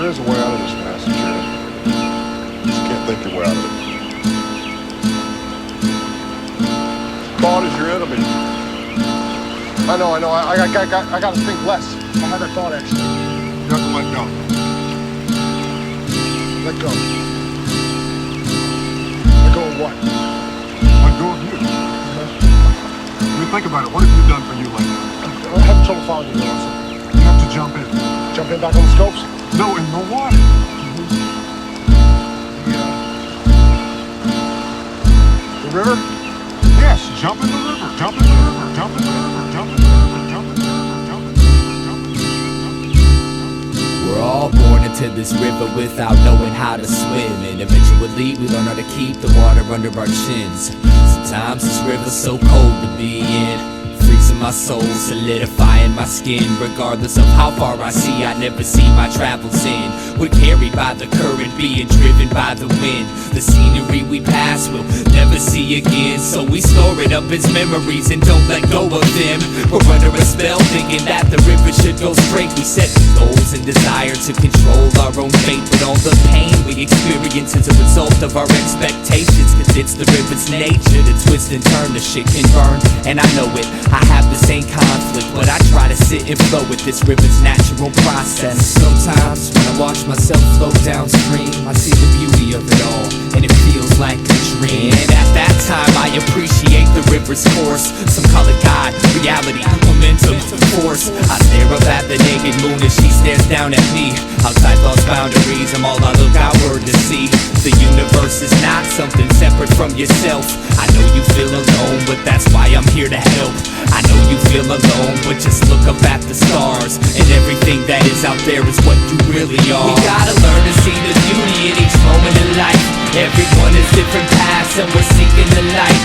there's a way out of this mess, sure. Just can't think your way out of it. Thought is your enemy. I know. I gotta think less. I had that thought actually. You have to let go. Let go. Let go of what? Let go of you. I mean, think about it. What have you done for you lately? I'm having trouble following you, Nelson. You have to jump in. Jump in back on the scopes? No, in the water. The river? Yes, jump in the river. Jump in the river. Jump in the river. Jump in the river. Jump in the river. Jump in the river. We're all born into this river without knowing how to swim, and eventually we learn how to keep the water under our chins. Sometimes this river's so cold to be in, freezing my soul, solidifying my skin. Regardless of how far I see, I never see my travels in. We're carried by the current, being driven by the wind. The scenery we pass will never see again, so we store it up as memories and don't let go of them. We're under a spell thinking that the river should go straight. We set goals and desire to control our own fate, but all the pain we experience is a result of our expectations. Cause it's the river's nature to twist and turn, the shit can burn, and I know it. I have the same conflict, but I try to sit and flow with this river's natural process. Sometimes when I watch myself flow downstream, I see the beauty of it all, and it feels like a dream. And at that time I appreciate the river's course. Some call it God, reality, momentum, force. I stare up at the naked moon as she stares down at me. Outside lost boundaries, I'm all I look outward to see. The universe is not something separate from yourself. I know you feel alone, but that's why I'm here to help. I know you feel alone, but just look up at the stars, and everything that is out there is what you really are. We gotta learn to see the beauty in each moment in life. Everyone has different paths and we're seeking the light.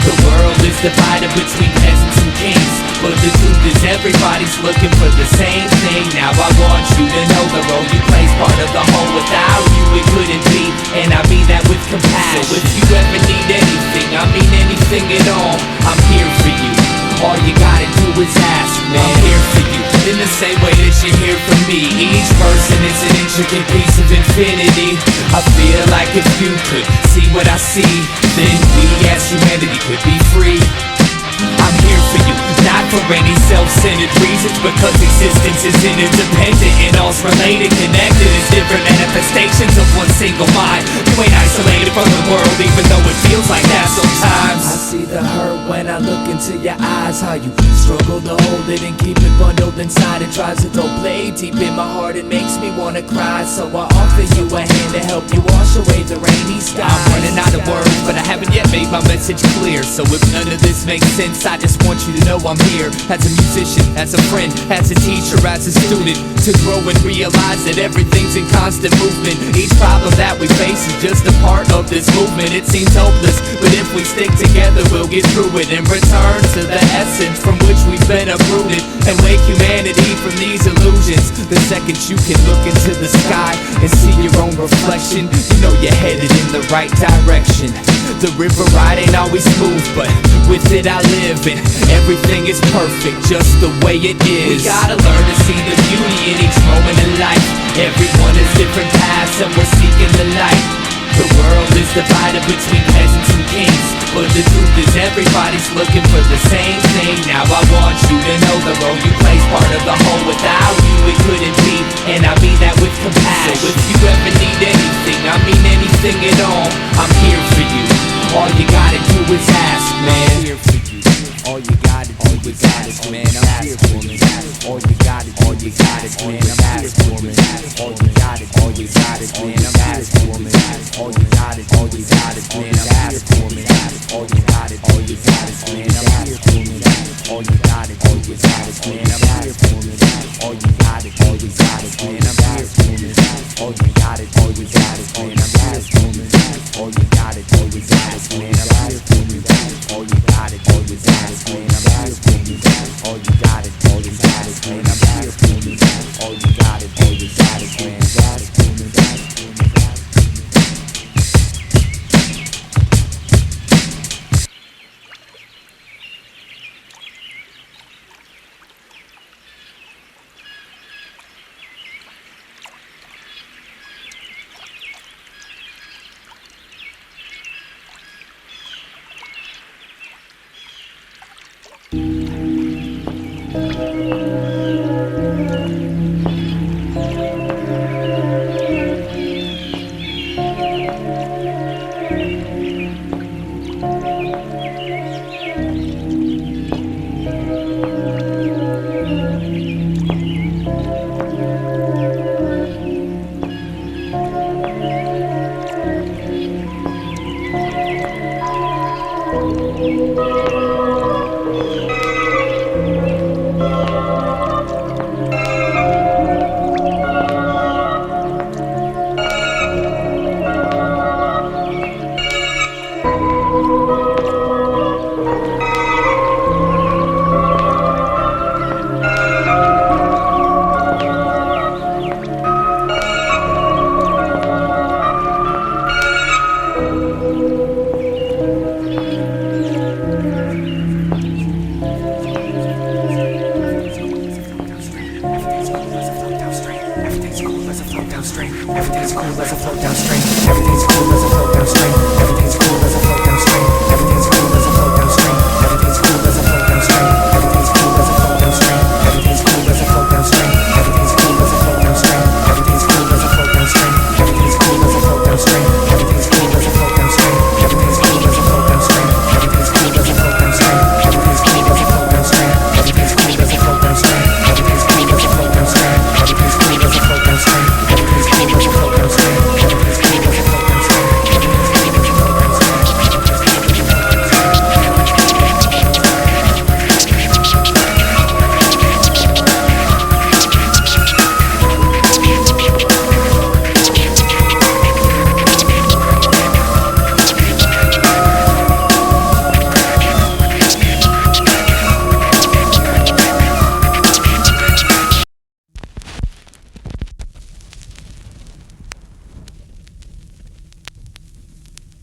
The world is divided between peasants and kings, but the truth is everybody's looking for the same thing. Now I want you to know the role you play's part of the whole. Without you it couldn't be, and I mean that with compassion. So if you ever need anything, I mean anything at all, I'm here for you. All you gotta do is ask, man. I'm here for you, in the same way that you're here for me. Each person is an intricate piece of infinity. I feel like if you could see what I see, then we as humanity could be free. I'm here for you, not for any self-centered reasons, because existence is interdependent and all's related, connected as different manifestations of one single mind. You ain't isolated from the world, even though it feels like that sometimes. I see the hurt when I look into your eyes, how you struggle to hold it and keep it bundled inside. It tries to throw blade deep in my heart, it makes me wanna cry. So I offer you a hand to help you wash away the rainy skies. I'm running out of words, but I haven't yet made my message clear. So if none of this makes sense, I just want you to know I'm here, as a musician, as a friend, as a teacher, as a student, to grow and realize that everything's in constant movement. Each problem that we face is just a part of this movement. It seems hopeless, but if we stick together we'll get through it, and return to the essence from which we've been uprooted, and wake humanity from these illusions. The second you can look into the sky and see your own reflection, you know you're headed in the right direction. The river ride ain't always smooth, but with it I live, and everything is perfect just the way it is. We gotta learn to see the beauty in each moment in life. Everyone has different paths and we're seeking the light. The world is divided between peasants and kings, but the truth is everybody's looking for the same thing. Now I want you to know the role you play's part of the whole. Without you it couldn't be, and I mean that with compassion. So if you ever need anything, I mean anything at all, I'm here for you. All you gotta do is ask, man. I'm here for you. All you gotta do is ask, man. I'm here for you. All you gotta do is ask, man. I'm here for you. All you gotta do is ask, man. I'm here for you. All you gotta do is ask, man. I'm here for you. All you gotta do is ask, man. I'm here for you. All you gotta do is ask, man. I'm here for you. All you gotta do is ask, man. I'm here for you. All you gotta do is ask, man. I'm here for you. All you gotta do is ask, man. I'm here for you. All you gotta do is ask, man. I'm here for you. All you gotta do is ask, man. I'm here for you. All you gotta do is ask, man. cool as I float downstream. Everything's cool as I float downstream. Everything's cool as I float downstream. Everything's cool as I float downstream. Everything's cool as I float downstream. Everything's cool as I float downstream. Everything's cool as I float downstream. Everything's cool as I float downstream. Everything's cool as I float downstream. Everything's cool as I float downstream. Everything's cool as I float downstream. Everything's cool as I float downstream. Everything's cool as I float downstream. Everything's cool as I float downstream. Everything's cool as I float downstream. Everything's cool as I float downstream. Everything's cool as I float downstream. Everything's cool as I float downstream. Everything's cool as I float downstream.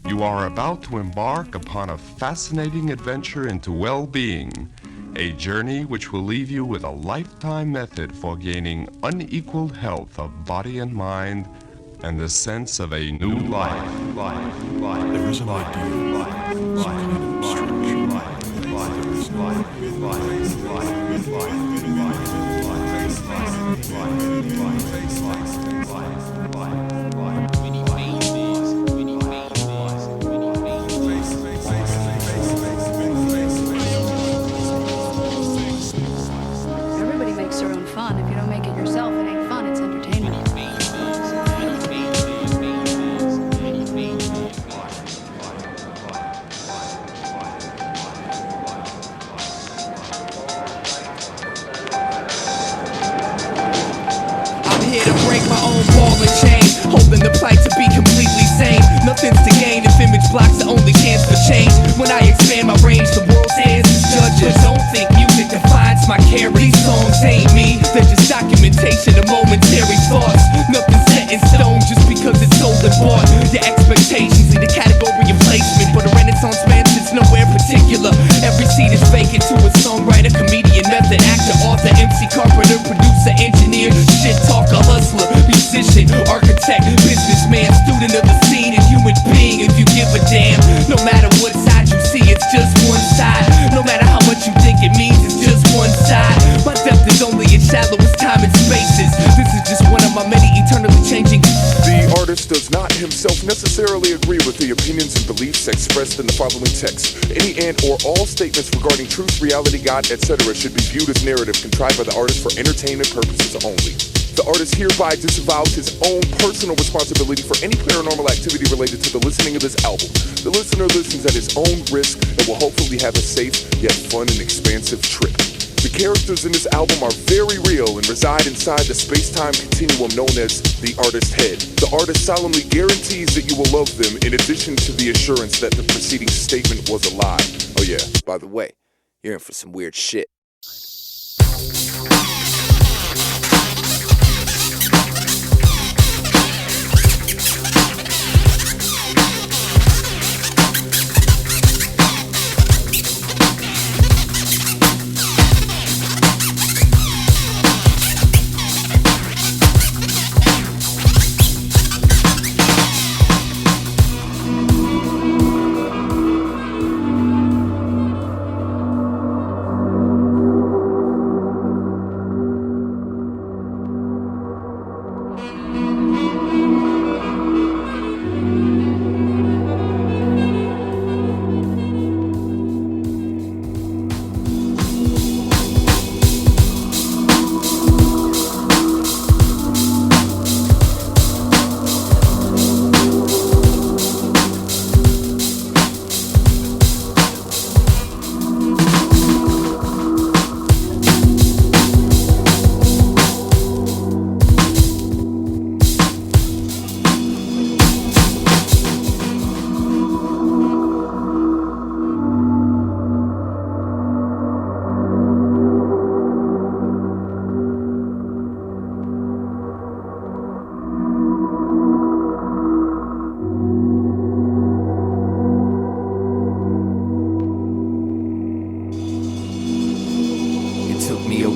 You are about to embark upon a fascinating adventure into well-being, a journey which will leave you with a lifetime method for gaining unequaled health of body and mind and the sense of a new life. There is an idea, some kind of abstraction. There is life. Everybody makes their own fun. If you don't make it yourself, it ain't fun, it's entertainment. I'm here to break my own ball and chain, holding the plight to be completely sane. Nothing's to gain if image blocks the only chance for change. When I expand my range, the world stands as judges. Don't think music defines my carry. These songs ain't me, they're just documentation of momentary thoughts. Nothing set in stone just because it's sold and bought. Your expectations lead the category of placement, but a renaissance man sits nowhere particular. Every seat is vacant to a songwriter, comedian, method actor, author, MC, carpenter, producer, engineer, shit talker, hustler, musician, architect, businessman, student of the scene, and human being. If you give a damn, no matter what side you see, it's just one side. No matter how much you think it means, it's just one side. My depth is only as shallow as time and spaces. This is just one of my many eternally changing. The artist does not himself necessarily agree with the opinions and beliefs expressed in the following text. Any and or all statements regarding truth, reality, God, etc. should be viewed as narrative contrived by the artist for entertainment purposes only. The artist hereby disavows his own personal responsibility for any paranormal activity related to the listening of this album. The listener listens at his own risk and will hopefully have a safe yet fun and expansive trip. The characters in this album are very real and reside inside the space-time continuum known as the artist's head. The artist solemnly guarantees that you will love them in addition to the assurance that the preceding statement was a lie. Oh yeah, by the way, you're in for some weird shit.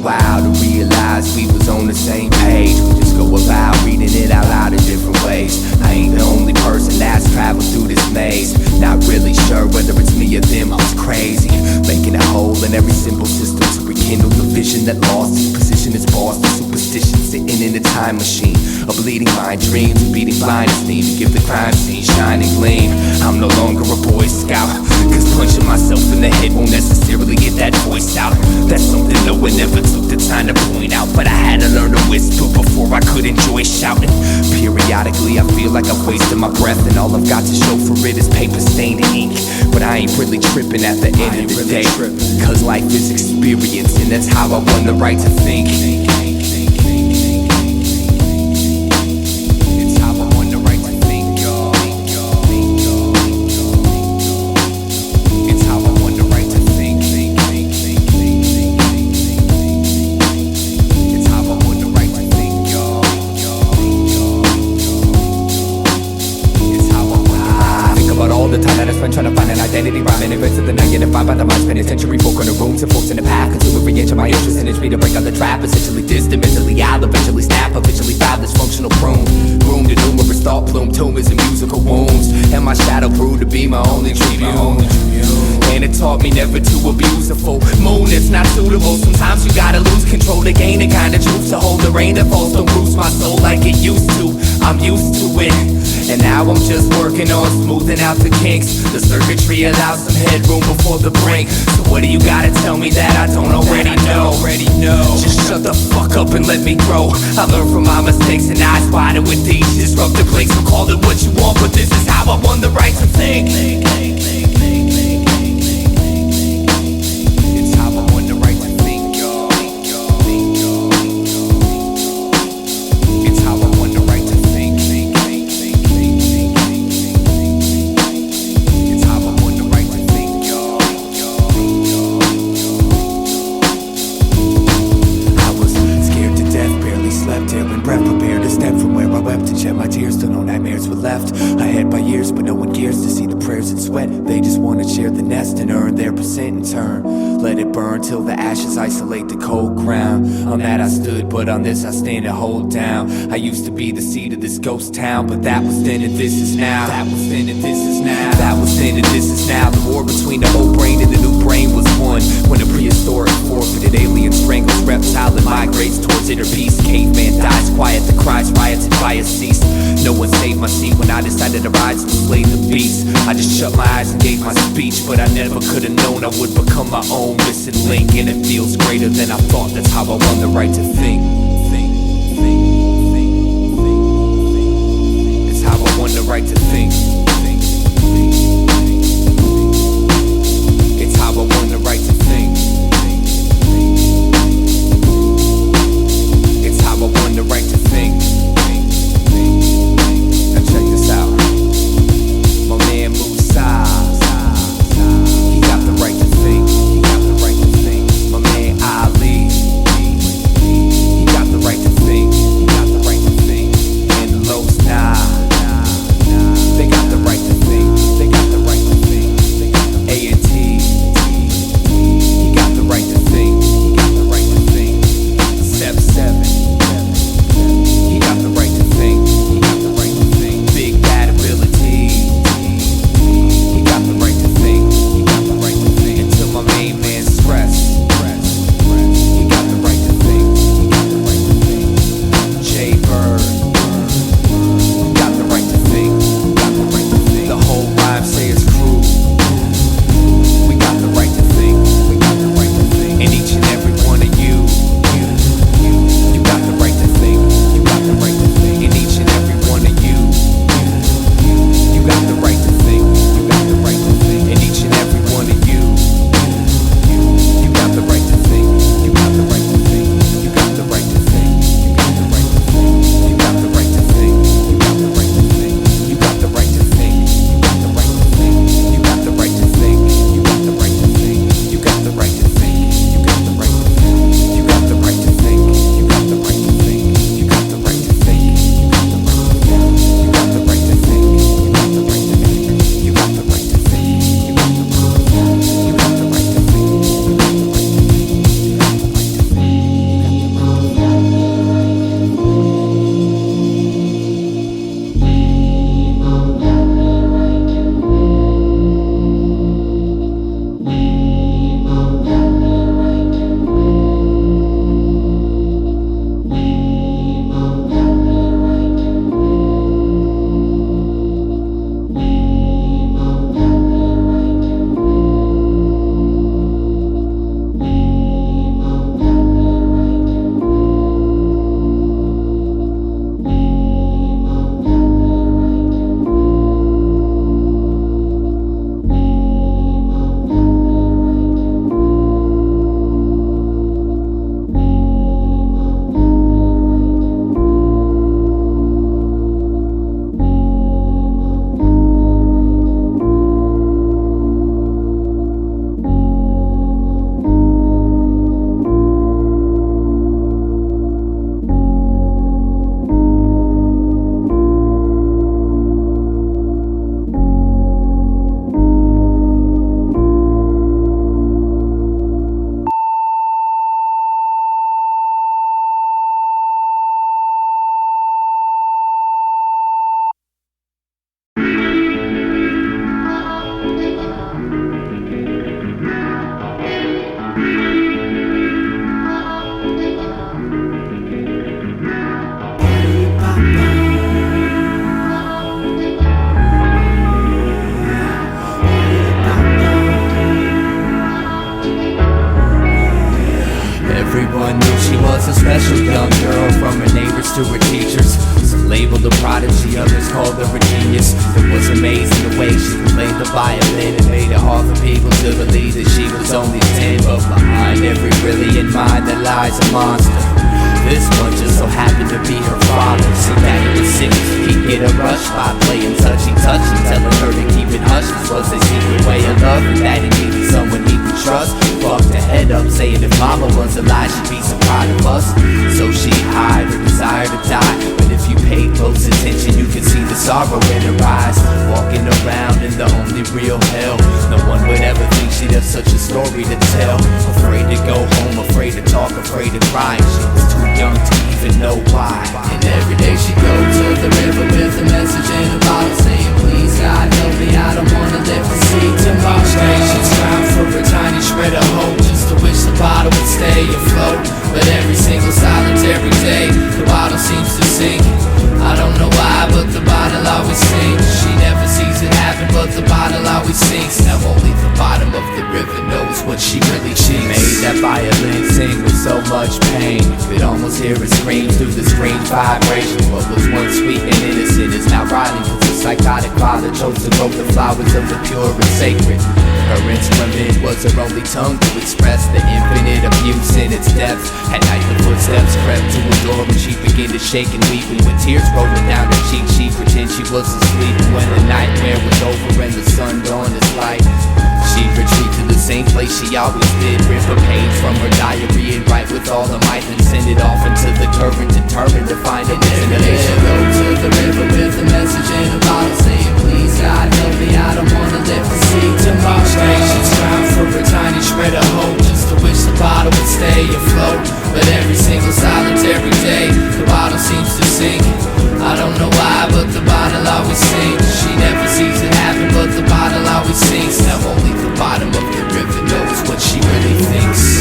while to realize we was on the same page. We just go about reading it out loud in different ways. I ain't the only person that's traveled through this maze. Not really sure whether it's me or them, I was crazy, making a hole in every simple system to rekindle the vision that lost its position as boss. The superstition sitting in a time machine, a bleeding mind, dreams and beating blindness need to give the crime scene shining gleam. I'm no longer a Boy Scout, cause punching myself in the head won't necessarily get that voice out. That's something no one ever took the time to point out, but I had to learn to whisper before I could enjoy shouting. Periodically I feel like I've wasted my breath, and all I've got to show for it is paper stained ink. But I ain't really tripping at the end of the day, cause life is experience, and that's how I won the right to think. It's how I won the right to think, y'all. It's how I won the right to think. It's how I won the right to think, y'all. It's how I won the right to think. About all the time that I spent trying to find an identity, rhyming events of the night, getting defined by the mind, spending century folk in the rooms and folks in the path, consume every inch of my interest and it's me to break out the trap, essentially distant, mentally I'll eventually snap, eventually foul this functional prune, groomed to numerous thought plume tumors and musical wounds, and my shadow proved to be my only tribune. And it taught me never to abuse a full moon, it's not suitable. Sometimes you gotta lose control to gain the kind of truth, to hold the rain that falls, don't bruise my soul like it used to. I'm used to it, and now I'm just working on smoothing out the kinks. The circuitry allows some headroom before the brink. So what do you gotta tell me that I don't already know? Just shut the fuck up and let me grow. I learned from my mistakes and I spotted with these disruptive links. So call it what you want, but this is how I won the right to think. It's how I won the right to think, y'all. It's how I won the right to think. It's how I won the right to think, y'all. I was scared to death, barely slept, air and breath, prepared to step from where I wept and shed my tears till no nightmares were left. I had by years, but no one cares to see the prayers and sweat. They just wanna share the nest and earn their percent in turn. Let it burn till the ashes isolate the cold ground. On that I stood, but on this I stand and hold down. I used to be the seed of this ghost town, but that was then and this is now. That was then and this is now. That was then and this is now. The war between the old brain and the new brain was won when a prehistoric forfeited alien strangles reptile and migrates towards inner peace. Caveman dies quiet, the cries, riots, and fire cease. No one saved my seat when I decided to rise and slay the beast. I just shut my eyes and gave my speech, but I never could have known I would become my own missing link. And it feels greater than I thought, that's how I won the right to think. It's how I won the right to think. It's how I won the right to think. It's how I won the right to think. Now check this out. My man Musa, he got the right to think. He got the right to think. My man Ali, he got the right to think. He got the right to think. And Los Nah, they got the right to think. They got the right Everyone knew she was a special young girl, from her neighbors to her teachers. Some labeled a prodigy, others called her a genius. It was amazing the way she played the violin. It made it hard for people to believe that she was only 10. But behind every brilliant mind there lies a monster. This one just so happened to be her father. See, Daddy was sick, he'd get a rush by playing touchy-touchy, telling her to keep it hush. This was his secret way of love, and Daddy needed someone he could trust. Fucked her head up, saying if Mama was alive, she'd be so proud of us. So she hid her desire to die, but if you paid close attention, you could see the sorrow in her eyes. Walking around in the only real hell, no one would ever think she'd have such a story to tell. Afraid to go home, afraid to talk, afraid to cry. She was too young to even know why. And every day she'd go to the river with a message in a bottle, saying, please God help me, I don't wanna live to see tomorrow. Each day she'd strive for a tiny shred of hope, just to wish the bottle would stay afloat. But every single solitary day, the bottle seems to sink. I don't know why, but the bottle always sinks. She never sees it happen, but the bottle always sinks. Now only the bottom of the river knows what she really thinks. She made that violin sing with so much pain, you could almost hear it scream through the strange vibration. What was once sweet and innocent is now rotting, cause the psychotic father chose to grow the flowers of the pure and sacred. Her instrument was her only tongue to express the infinite abuse in its depths. At night the footsteps crept to her door and she began to shake and weep, and with tears rolling down her cheek she'd pretend she was asleep. And when the nightmare was over and the sun dawned its light, she'd retreat to the same place she always did, rip a page from her diary and write with all her might, and send it off into the current, determined to find a destination. Go to the river with a message in a bottle, saying, please God help me, I don't wanna live to see tomorrow. Each day she'd strive for a tiny shred of hope, just to wish the bottle would stay afloat. But every single solitary day, the bottle seems to sink. I don't know why, but the bottle always sinks. She never sees it happen, but the bottle always sinks. Now only the bottom of the river knows what she really thinks.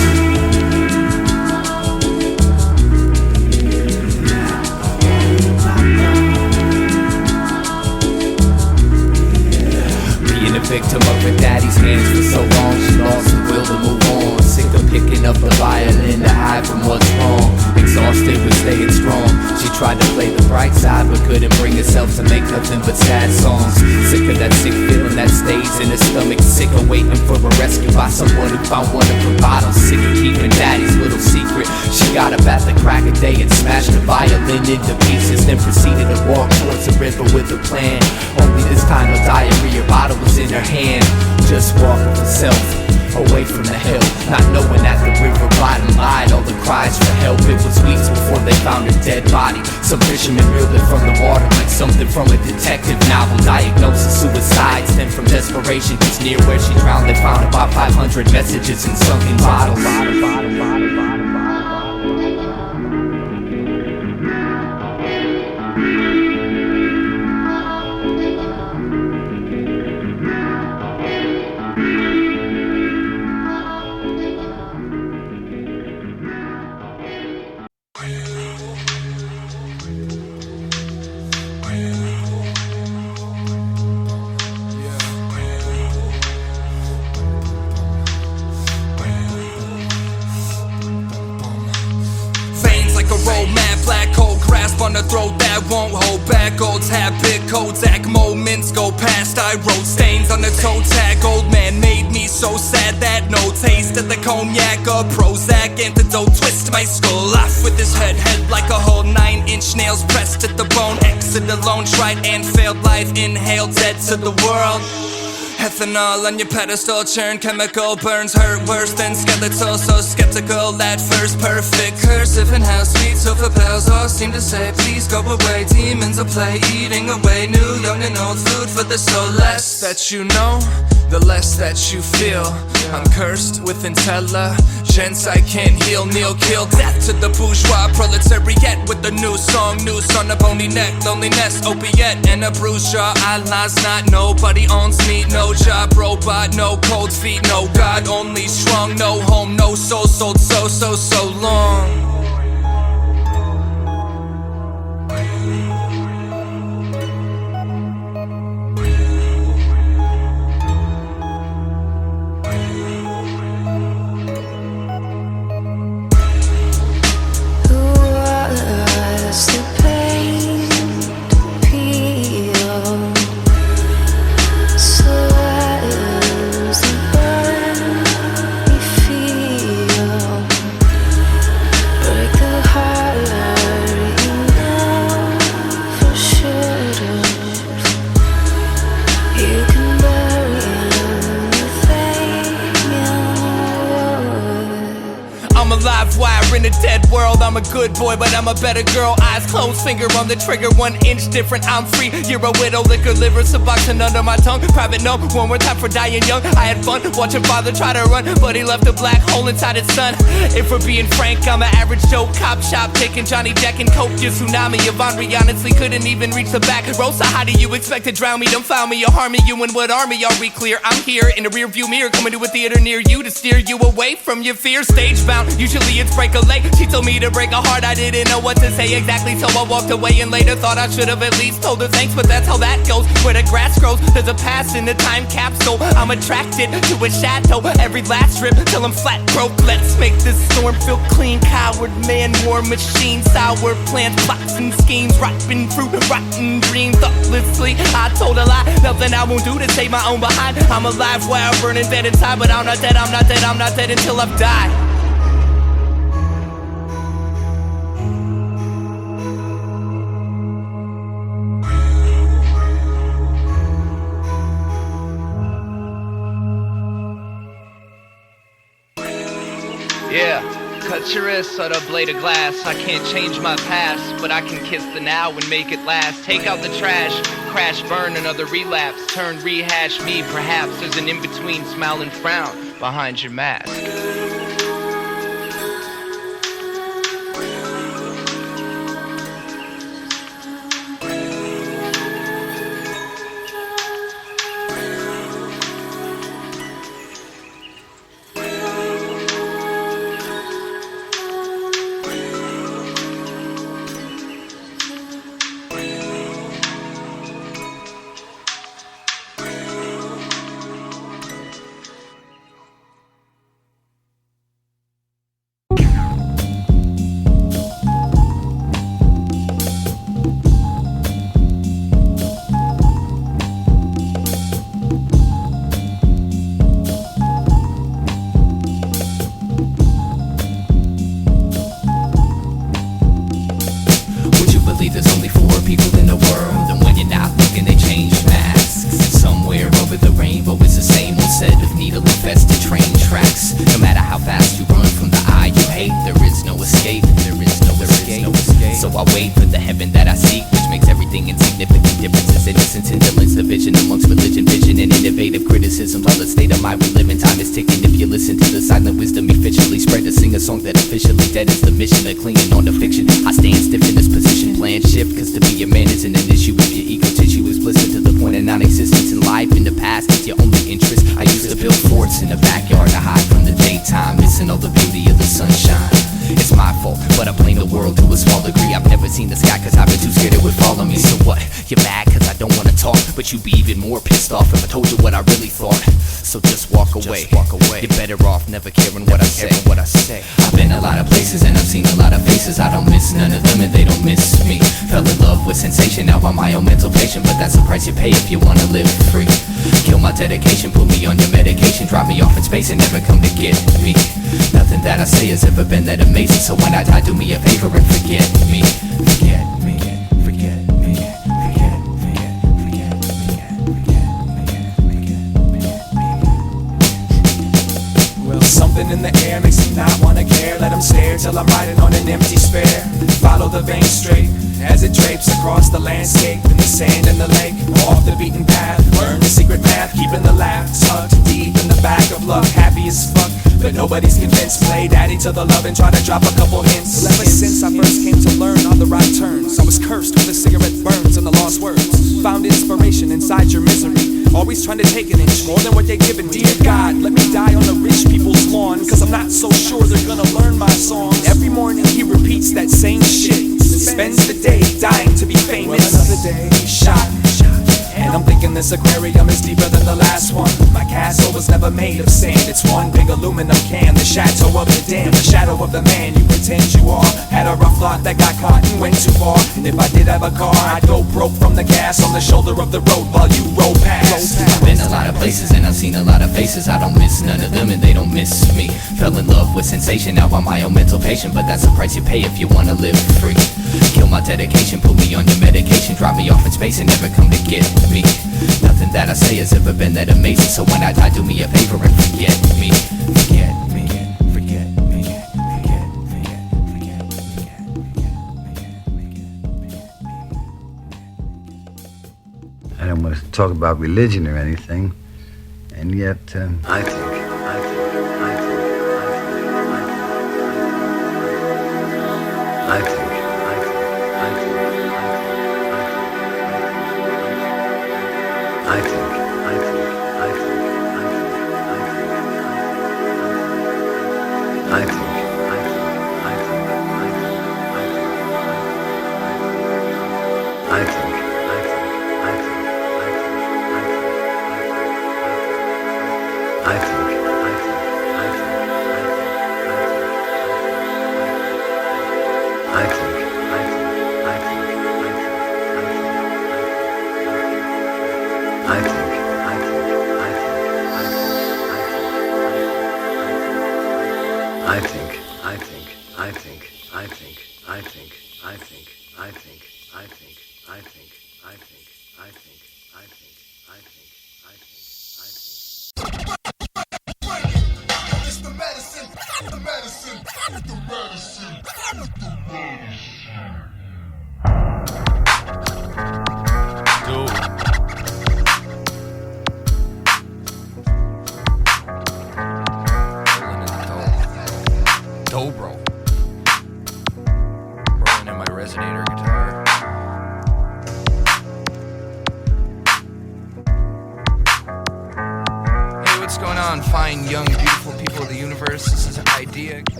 Being a victim of her daddy's hands for so long, she lost the will to move on. Sick of picking up the violin to hide from what's wrong. Exhausted with staying strong, she tried to play the bright side, but couldn't bring herself to make nothing but sad songs. Sick of that sick feeling that stays in her stomach, sick of waiting for a rescue by someone who found one of her bottles. Sick of keeping daddy's little secret. She got up at the crack of day and smashed the violin into pieces, then proceeded to walk towards the river with a plan. Only this time a diarrhea bottle was in her hand. Just walk with herself away from the hill, not knowing that the river bottom lied all the cries for help. It was weeks before they found her dead body. Some fishermen reeled it from the water like something from a detective novel. Diagnosis suicide stemmed from desperation, cause near where she drowned they found about 500 messages in sunken bottles. On the throat that won't hold back. Old's habit, Kodak moments go past. I wrote stains on the toe tag. Old man made me so sad that no taste of the cognac or Prozac antidote twist my skull off with his head like a whole 9-inch nails pressed at the bone. Exit alone, tried and failed life, inhaled dead to the world. Ethanol on your pedestal, churn chemical burns hurt worse than skeletal. So skeptical at first, perfect cursive and how sweet sofa bells all seem to say please go away. Demons will play, eating away new, young and old food for the soul. Less that you know, the less that you feel. I'm cursed with intelligence I can't heal. Kneel, kill, death to the bourgeois proletariat with a new song, noose on a bony neck, loneliness, opiate, and a bruised jaw. Allah's not, nobody owns me, no job, robot, no cold feet, no God, only strong, no home, no soul, sold so long. I'm a live wire in a dead world. I'm a good boy, but I'm a better girl. Eyes closed, finger on the trigger, 1 inch different. I'm free. You're a widow, liquor, liver, suboxone under my tongue. Private note, one more time for dying young. I had fun watching father try to run, but he left a black hole inside his son. If we're being frank, I'm an average Joe cop shop, taking Johnny Jack and Coke. Your tsunami of Henri honestly couldn't even reach the back row. So how do you expect to drown me? Don't foul me or harm me. You and what army? Are we clear? I'm here in the rear view mirror, coming to a theater near you to steer you away from your fear. Stage bound, usually it's break a leg. She told me to break a heart, I didn't know what to say exactly, so I walked away and later thought I should have at least told her thanks. But that's how that goes, where the grass grows, there's a past in the time capsule. I'm attracted to a shadow, every last rip till I'm flat broke. Let's make this storm feel clean. Coward man, war machine, sour plants, plots and schemes, rotten fruit, rotten dreams. Thoughtlessly, I told a lie, nothing I won't do to save my own behind. I'm alive while burning dead inside, but I'm not dead, I'm not dead, I'm not dead until I've died. Yeah, cut your wrist on a blade of glass. I can't change my past, but I can kiss the now and make it last. Take out the trash, crash, burn, another relapse. Turn, rehash me, perhaps there's an in-between smile and frown behind your mask. But you'd be even more pissed off if I told you what I really thought. So just walk away. You're better off never caring what I say. I've been a lot of places and I've seen a lot of faces. I don't miss none of them and they don't miss me. Fell in love with sensation, now I'm my own mental patient. But that's the price you pay if you wanna live free. Kill my dedication, put me on your medication. Drop me off in space and never come to get me. Nothing that I say has ever been that amazing. So when I die, do me a favor and forget me. Forget me. Something in the air makes me not wanna care. Let them stare till I'm riding on an empty spare. Follow the vein straight as it drapes across the landscape. In the sand and the lake, off the beaten path. Learn the secret math, keeping the laugh tucked deep in the back of luck. Happy as fuck, but nobody's convinced. Play daddy to the love and try to drop a couple hints. Ever since I first came to learn all the right turns, I was cursed with a cigarette burns and the lost words. Found inspiration inside your misery. Always trying to take an inch more than what they're giving. Dear God, let me die on the rich people's lawn, cause I'm not so sure they're gonna learn my songs. Every morning he repeats that same shit and spends the day dying to be famous. Well, another day shot. And I'm thinking this aquarium is deeper than the last one. My castle was never made of sand. It's one big aluminum can. The chateau of the dam, the shadow of the man you pretend you are. Had a rough lot that got caught and went too far. And if I did have a car, I'd go broke from the gas on the shoulder of the road while you roll past. I've been a lot of places and I've seen a lot of faces. I don't miss none of them and they don't miss me. Fell in love with sensation, now I'm my own mental patient. But that's the price you pay if you wanna live free. Kill my dedication, put me on your medication. Drop me off in space and never come to get me. Nothing that I say has ever been that amazing. So when I die, do me a favor and forget me. Forget me. Forget me. Forget me. talk about religion or anything, and yet I think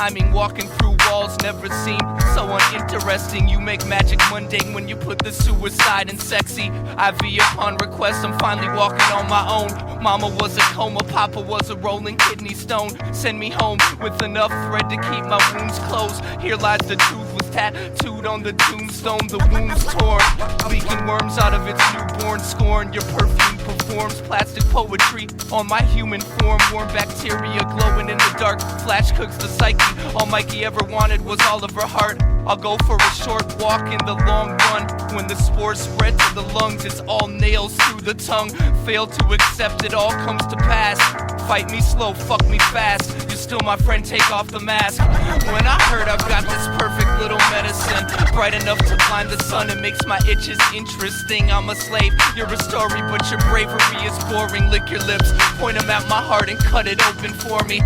timing, walking through walls never seemed so uninteresting. You make magic mundane when you put the suicide in sexy. IV upon request, I'm finally walking on my own. Mama was a coma, Papa was a rolling kidney stone. Send me home with enough thread to keep my wounds closed. Here lies the truth was tattooed on the tombstone, the wounds torn, leaking worms out of its newborn scorn. Your perfume performs plastic poetry on my human form. Warm bacteria glowing in the dark, flash cooks the psyche. All Mikey ever wanted was all of her heart. I'll go for a short walk in the long run. When the spores spread to the lungs, it's all nails through the tongue. Fail to accept it all comes to pass. Fight me slow, fuck me fast. You're still my friend, take off the mask. When I heard I've got this perfect little medicine, bright enough to blind the sun, it makes my itches interesting. I'm a slave, you're a story, but your bravery is boring. Lick your lips, point them at my heart and cut it open for me.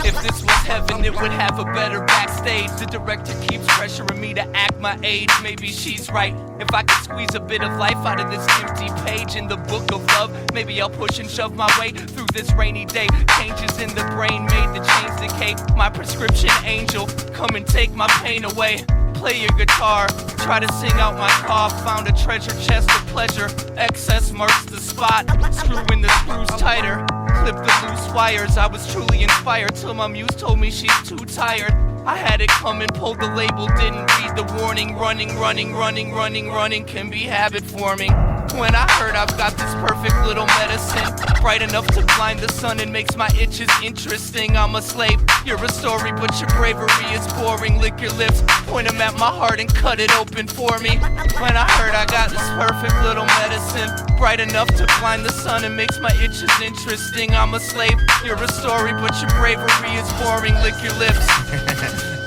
If this was heaven, it would have a better backstage. The director keeps pressuring me to act my age. Maybe she's right. If I could squeeze a bit of life out of this empty page in the book of love, maybe I'll push and shove my way through this rainy day. Changes in the brain made the chains decay. My prescription angel, come and take my pain away. Play your guitar, try to sing out my cough. Found a treasure chest of pleasure, excess marks the spot. Screw in the screws tighter, clip the loose wires. I was truly inspired till my muse told me she's too tired. I had it coming, pulled the label, didn't read the warning. Running can be habit forming. When I heard I've got this perfect little medicine, bright enough to blind the sun and makes my itches interesting. I'm a slave, you're a story, but your bravery is boring. Lick your lips, point them at my heart and cut it open for me. When I heard I got this perfect little medicine, bright enough to blind the sun and makes my itches interesting. I'm a slave, you're a story, but your bravery is boring. Lick your lips.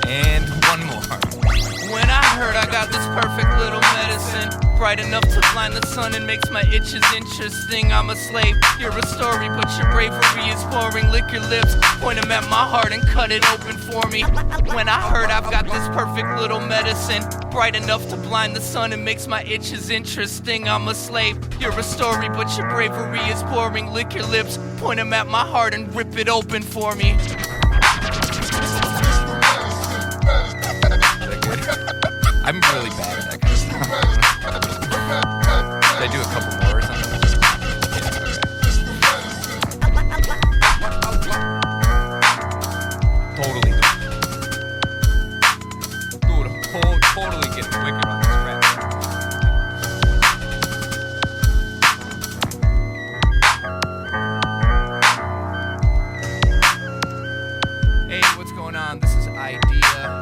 And one more. When I heard I got this perfect little medicine, bright enough to blind the sun and makes my itches interesting. I'm a slave, you're a story, but your bravery is boring. Lick your lips, point them at my heart and cut it open for me. When I heard I've got this perfect little medicine, bright enough to blind the sun and makes my itches interesting. I'm a slave, you're a story, but your bravery is boring. Lick your lips, point them at my heart and rip it open for me. I'm really bad at that kind of stuff. Should I do a couple more or something? Totally. Dude, I'm totally getting wicked on this rap. Hey, what's going on? This is Eyedea.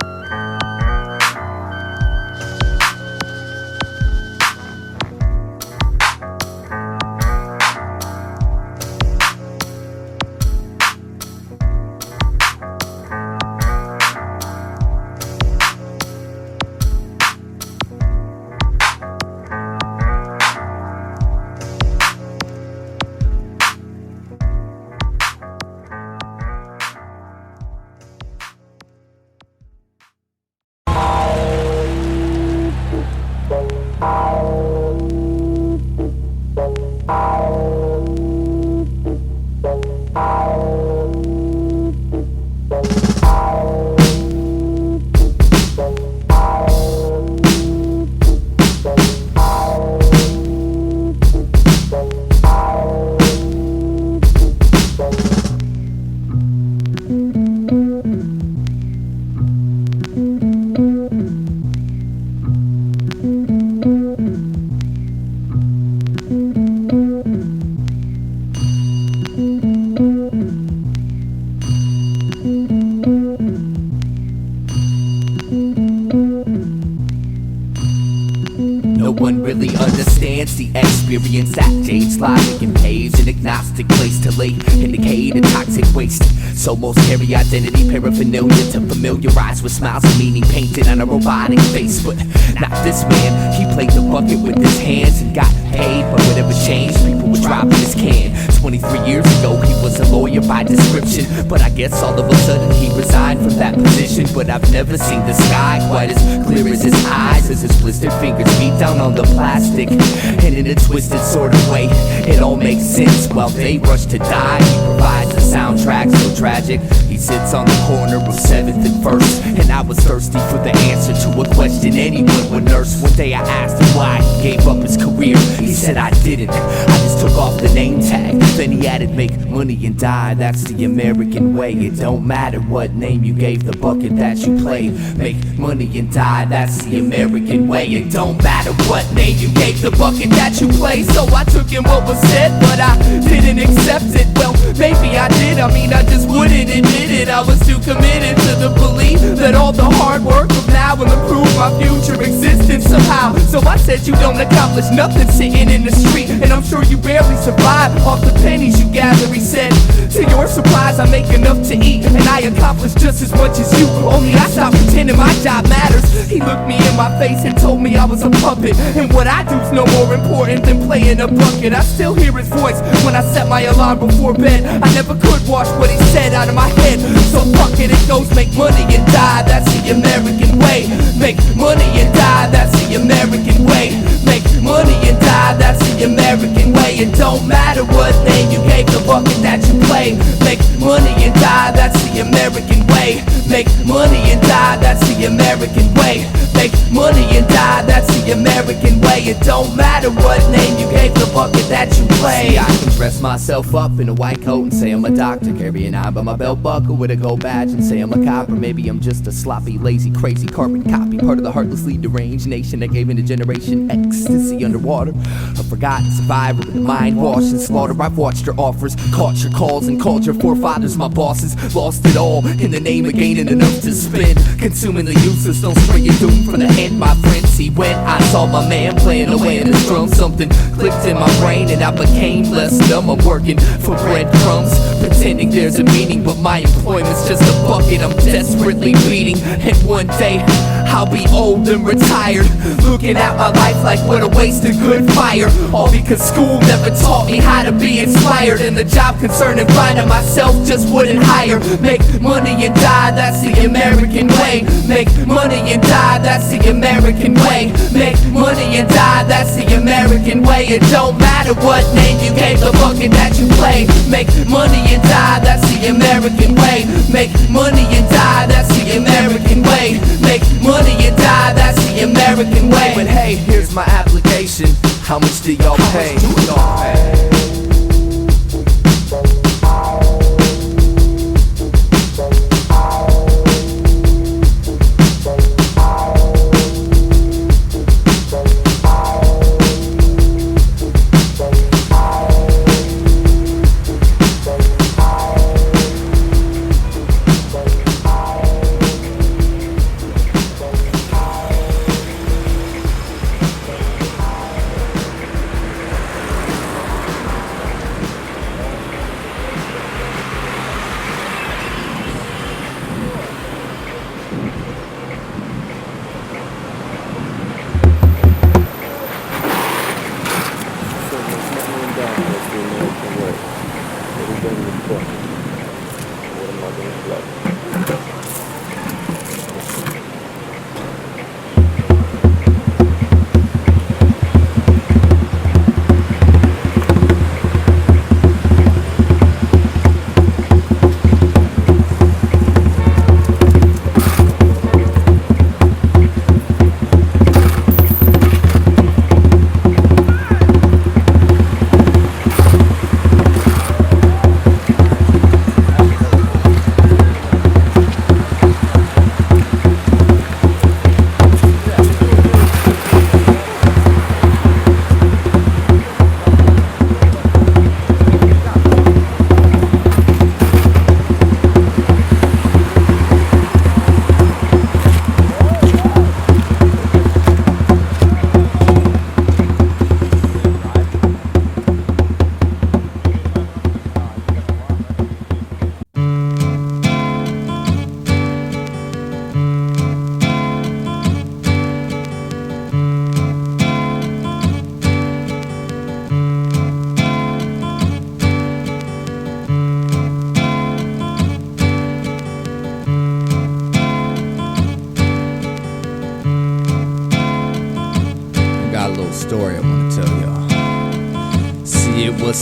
enhance the experience. That dates logic and paves an agnostic place to lay indicate a toxic waste. So most carry identity paraphernalia to familiarize with smiles and meaning painted on a robotic face. But not this man, he played the bucket with his hands and got paid. But whatever changed, people were dropping his can. 23 years ago, he was a lawyer by description, but I guess all of a sudden he resigned from that position. But I've never seen the sky quite as clear as his eyes, as his blistered fingers beat down on the plastic. And in a twisted sort of way, it all makes sense. While they rush to die, he provides the soundtrack so tragic. He sits on the corner of 7th and 1st, and I was thirsty for the answer to a question anyone would nurse. One day I asked him why he gave up his career. He said I didn't, I just took off the name tag. Then he added, make money and die, that's the American way. It don't matter what name you gave the bucket that you played. Make money and die, that's the American way. It don't matter what name you gave the bucket that you played. So I took in what was said, but I didn't accept it. Well, maybe I did, I mean I just wouldn't admit it. I was too committed to the belief that all the hard work of now will improve my future existence somehow. So I said you don't accomplish nothing sitting in the street, and I'm sure you barely survive off the pennies you gather. He said, to your surprise I make enough to eat, and I accomplish just as much as you, only I stopped pretending my job matters. He looked me in my face and told me I was a puppet, and what I do's no more important than playing a bucket. I still hear his voice when I set my alarm before bed. I never could wash what he said out of my head, so fuck it, it goes make money and die, that's the American way. Make money and die, that's the American way. Make money and die, that's the American way. It don't matter what name you gave the bucket that you play. Make money and die, that's the American way. Make money and die, that's the American way. Make money and die, that's the American way. It don't matter what name you gave the bucket that you play. See, I can dress myself up in a white coat and say I'm a doctor, carry an eye by my belt buckle with a gold badge and say I'm a cop. Or maybe I'm just a sloppy, lazy, crazy carbon copy, part of the heartlessly deranged nation that gave into generation ecstasy underwater. A forgotten survivor with a mind washed and slaughter. I've watched your offers, caught your calls, and called your forefathers my bosses. Lost it all in the name of gaining enough to spend, consumingly useless, don't spray your doom from the end, my friend. See, when I saw my man playing away in his drum, something clicked in my brain and I became less dumb. I'm working for breadcrumbs, pretending there's a meaning, but my employment's just a bucket I'm desperately beating. And one day I'll be old and retired, looking at my life like what a waste of good fire. All because school never taught me how to be inspired, and the job concern and finding myself just wouldn't hire. Make money and die, that's the American way. Make money and die, that's the American way. Make money and die, that's the American way. It don't matter what name you gave the bucket that you play. Make money and die, that's the American way. Make money and die, that's the American way. Make money and die, that's the American way. But hey, here's my application. How much do y'all pay?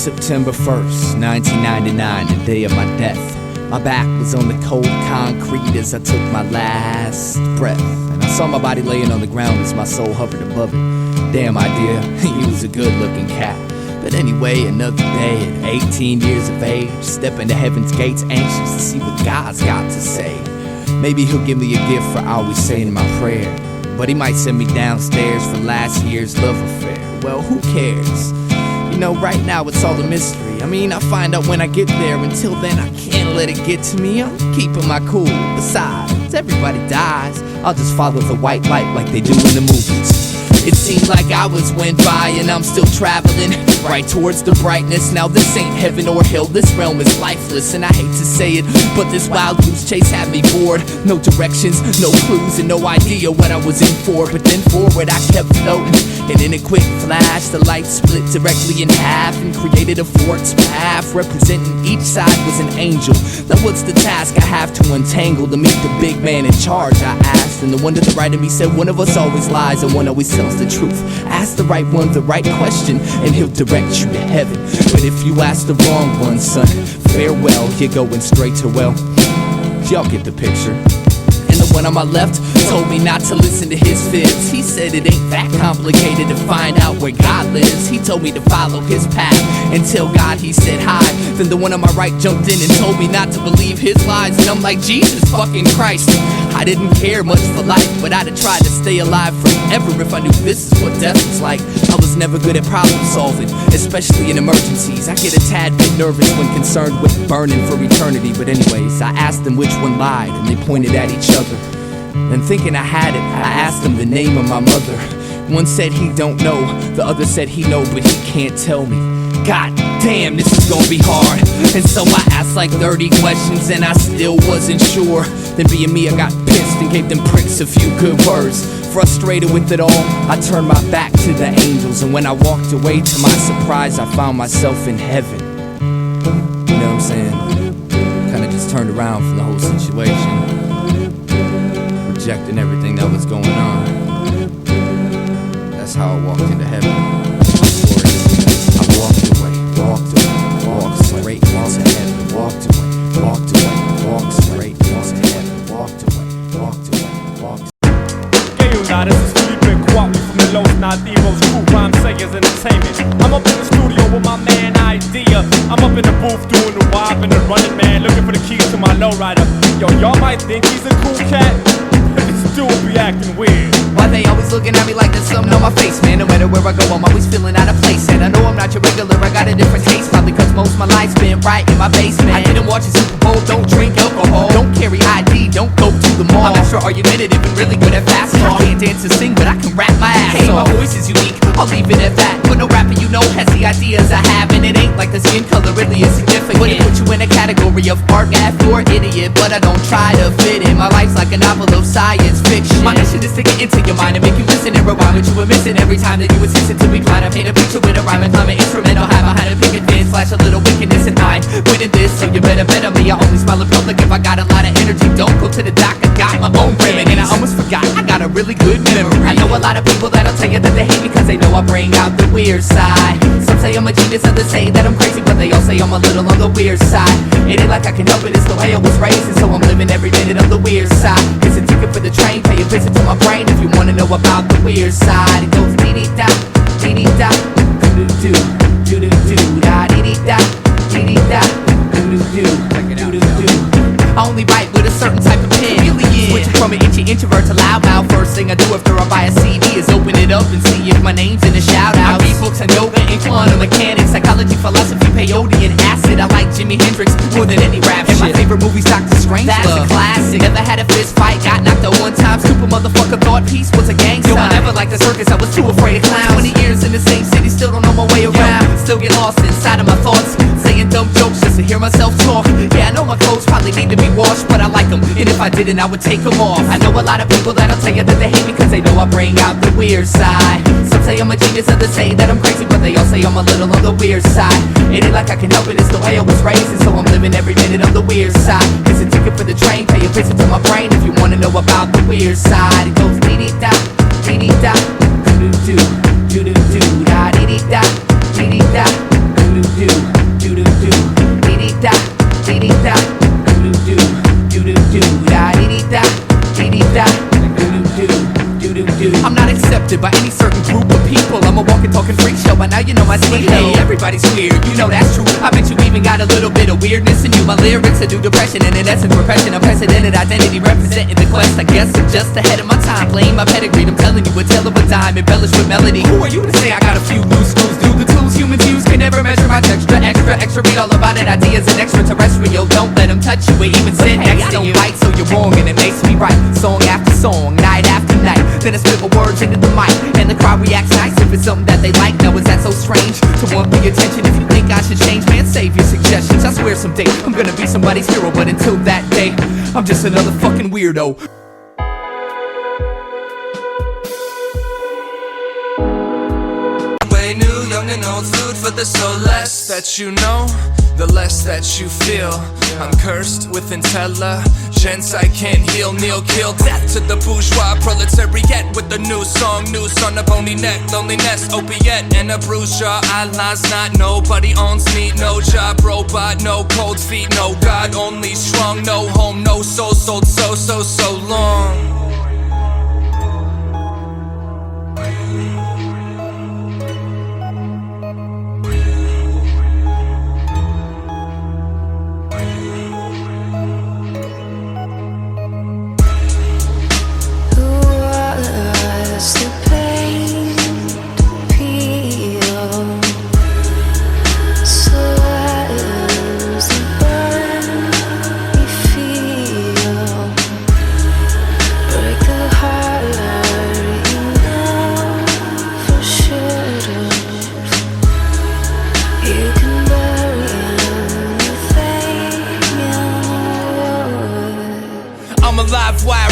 September 1st, 1999, the day of my death. My back was on the cold concrete as I took my last breath. And I saw my body laying on the ground as my soul hovered above it. Damn idea, he was a good-looking cat. But anyway, another day at 18 years of age, stepping to heaven's gates, anxious to see what God's got to say. Maybe he'll give me a gift for always saying my prayer, but he might send me downstairs for last year's love affair. Well, who cares? You know, right now it's all a mystery. I mean, I'll find out when I get there. Until then, I can't let it get to me. I'm keeping my cool. Besides, everybody dies. I'll just follow the white light like they do in the movies. It seems like hours went by and I'm still traveling right towards the brightness. Now this ain't heaven or hell, this realm is lifeless. And I hate to say it, but this wild goose chase had me bored. No directions, no clues, and no idea what I was in for. But then forward I kept floating, and in a quick flash the light split directly in half and created a forked path. Representing each side was an angel. Now what's the task I have to untangle to meet the big man in charge, I asked. And the one to the right of me said, one of us always lies and one always tells the truth. Ask the right one the right question and he'll direct you to heaven. But if you ask the wrong one, son, farewell, you're going straight to well. Y'all get the picture. And the one on my left told me not to listen to his fibs. He said it ain't that complicated to find out where God lives. He told me to follow his path and tell God he said hi. Then the one on my right jumped in and told me not to believe his lies. And I'm like, Jesus fucking Christ. I didn't care much for life, but I'd have tried to stay alive forever if I knew this is what death was like. I was never good at problem solving, especially in emergencies. I get a tad bit nervous when concerned with burning for eternity. But anyways, I asked them which one lied, and they pointed at each other. And thinking I had it, I asked them the name of my mother. One said he don't know, the other said he know, but he can't tell me. God damn, this is gonna be hard. And so I asked like 30 questions and I still wasn't sure. Then being me, I got pissed and gave them pricks a few good words. Frustrated with it all, I turned my back to the angels. And when I walked away, to my surprise, I found myself in heaven. You know what I'm saying? Kinda just turned around from the whole situation, rejecting everything that was going on. That's how I walked into heaven. I walked away, walked straight into heaven. Walked straight into heaven. Walked away. Hey, you know, this is Felipe Kwame from the Los Nativos Crew, Rhyme Sayers Entertainment. I'm up in the studio with my man Eyedea. I'm up in the booth doing the wild and the running man, looking for the keys to my lowrider. Yo, y'all might think he's a cool cat, but this dude be acting weird. Why they always looking at me like there's something on my face, man? No matter where I go, I'm always feeling out of place. And I know I'm not your regular, I got a different taste. Probably cause most of my life's been right in my basement. I didn't watch a Super Bowl, don't drink alcohol, don't carry ID, don't go to the mall. I'm extra argumentative and really good at fast talk. Can't dance or sing, but I can rap my ass off. My voice is unique, I'll leave it at that. But no rapper you know has the ideas I have. And it ain't like the skin color really is significant. Wouldn't put you in a category of art, gaff, or idiot, but I don't try to fit in. My life's like a novel of science fiction. My mission is to get into your mind and make you listen and rewind what you were missing every time that you insist to be blind. I paint a picture with a rhyme and climb an instrumental high behind a picket fence, flash a little wickedness in mind. Winning this, so you better bet on me. I only smile in public if I got a lot of energy. Don't go to the doc, I got my own remedy. And I almost forgot, I got a really good memory. I know a lot of people that'll tell you that they hate me cause they know I bring out the weird side. Some say I'm a genius, others say that I'm crazy, but they all say I'm a little on the weird side. It ain't like I can help it, it's the way I was raised, and so I'm living every minute of the weird side. It's a ticket for the train, pay a visit to my brain if you wanna know about the weird side. It goes dee-dee-da, dee-dee-da, doo-doo-doo, doo-doo-doo, da-dee-dee-da, dee-dee-da, doo-doo-doo, doo-doo-doo. I only write with a certain type of pen. Switching from an itchy introvert to loudmouth. First thing I do after I buy a CD is open it up and see if my name's in the shout out. I read books on yoga and quantum mechanics, psychology, philosophy, peyote, and acid. I like Jimi Hendrix more than any rap shit. My favorite movie's Dr. Strangelove. That's a classic. Never had a fist fight, got knocked out one time. Stupid motherfucker thought peace was a gang sign. Yo, I never liked the circus, I was too afraid of clowns. 20 years in the same city, still don't know my way around. Still get lost inside of my thoughts, saying dumb jokes just to hear myself talk. Yeah, I know my clothes probably need to be washed, but I like them, and if I didn't, I would take them off. I know a lot of people that'll tell you that they hate me cause they know I bring out the weird side. Some say I'm a genius, others say that I'm crazy, but they all say I'm a little on the weird side. It ain't like I can help it, it's the way I was raised, and so I'm living every minute of the weird side. It's a ticket for the train, pay a visit to my brain if you wanna know about the weird side. It goes dee-dee-da, dee-dee-da, doo-doo-doo, doo-doo-doo, da-dee-dee-da, dee-dee-da, doo-doo-doo. da dee dee da, dee dee da, do do do. I'm not accepted by any certain group of people. I'm a walking, talking freak show. By now you know my speed. Hey, everybody's weird, you know that's true. I bet you even got a little bit of weirdness in you. My lyrics are due depression and in essence repression. Unprecedented identity representing the quest. I guess I'm just ahead of my time. Playing my pedigree, I'm telling you a tale of a dime. Embellished with melody. Who are you to say I got a few loose screws? Do the tools humans use can never measure my texture. Extra, read all about it. Ideas and extraterrestrial. Don't let them touch you or even sit next to you. I don't bite, so you're wrong and it makes me right. Song after song, night after night. Then I spit my words into the mic, and the crowd reacts nice if it's something that they like. Now is that so strange to want the attention? If you think I should change, man, save your suggestions. I swear someday I'm gonna be somebody's hero, but until that day, I'm just another fucking weirdo. Way new, young and old, food for the soul. Less that you know, the less that you feel. I'm cursed with intelligence I can't heal. Kneel, kill, death to the bourgeois proletariat with the new song. Noose on a bony neck, loneliness, opiate, and a bruised jaw. Eyelines not, nobody owns me. No job, robot, no cold feet, no God, only strong. No home, no soul, sold so long.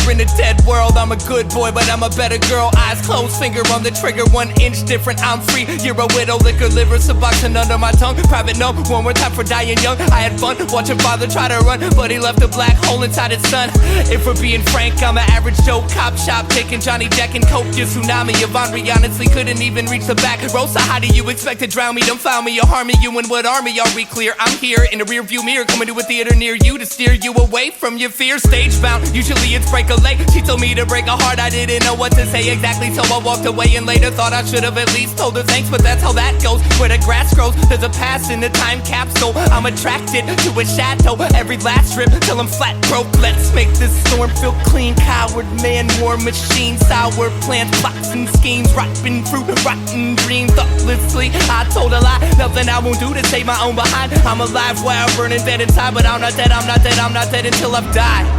In a dead world, I'm a good boy, but I'm a better girl. Eyes closed, finger on the trigger, 1 inch different. I'm free, you're a widow, liquor, liver, suboxone under my tongue. Private note, one more time for dying young. I had fun watching father try to run, but he left a black hole inside his son. If we're being frank, I'm an average Joe. Cop shop, taking Johnny Jack and Coke. Your tsunami of Henri honestly couldn't even reach the back row. So how do you expect to drown me? Don't found me or harm me. You and what army? Are we clear? I'm here in a rear view mirror, coming to a theater near you to steer you away from your fear. Stage bound, usually it's break a leg. She told me to break a heart, I didn't know what to say exactly, so I walked away and later thought I should have at least told her thanks, but that's how that goes. Where the grass grows, there's a past in the time capsule. I'm attracted to a chateau, every last trip till I'm flat broke. Let's make this storm feel clean. Coward man, war machine, sour plants, plots and schemes, rotten fruit, rotten dream. Thoughtlessly, I told a lie, nothing I won't do to save my own behind. I'm alive while burning dead inside, but I'm not dead, I'm not dead, I'm not dead until I've died.